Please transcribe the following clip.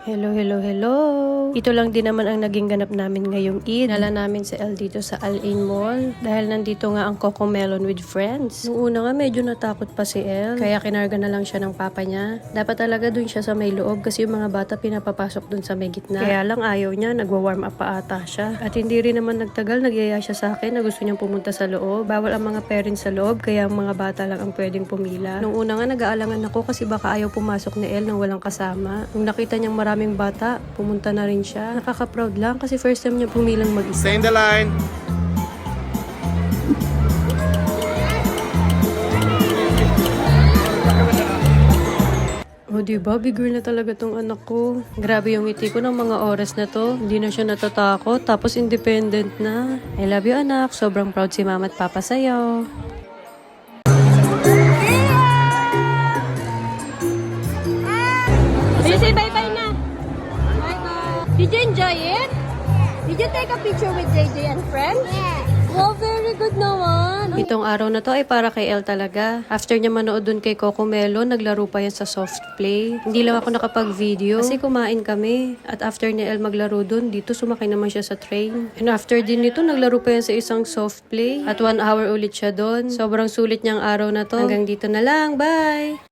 Hello, hello, hello! Ito lang din naman ang naging ganap namin ngayong Eid. Nala namin si El dito sa Al-Ain Mall dahil nandito nga ang Coco Melon with friends. Nung una nga medyo natakot pa si El kaya kinarga na lang siya ng papa niya. Dapat talaga dun siya sa may loob kasi yung mga bata pinapapasok dun sa may gitna. Kaya lang ayaw niya, nagwa-warm up pa ata siya. At hindi rin naman nagtagal, nagyaya siya sa akin na gusto niyang pumunta sa loob. Bawal ang mga parents sa loob kaya ang mga bata lang ang pwedeng pumila. Nung una nga nag-aalangan ako kasi baka ayaw pumasok ni El nang walang kasama. Nung nakita niyang maraming bata, pumunta na rin siya. Nakaka-proud lang kasi first time niya pumilang mag-isa. Stay in the line. O diba, bigger na talaga tong anak ko. Grabe yung ngiti ko ng mga oras na to. Hindi na siya natatakot, tapos independent na. I love you anak, sobrang proud si mama at papa sa'yo. Say bye-bye na. Bye-bye. Did you enjoy it? Did you take a picture with JJ and friends? Yes. Wow, very good naman. Itong araw na to ay para kay El talaga. After niya manood dun kay Coco Melon, naglaro pa yan sa soft play. Hindi lang ako nakapag-video kasi kumain kami. At after ni El maglaro dun, dito sumakay naman siya sa train. And after din nito, naglaro pa yan sa isang soft play. At 1 hour ulit siya dun. Sobrang sulit niyang araw na to. Hanggang dito na lang. Bye!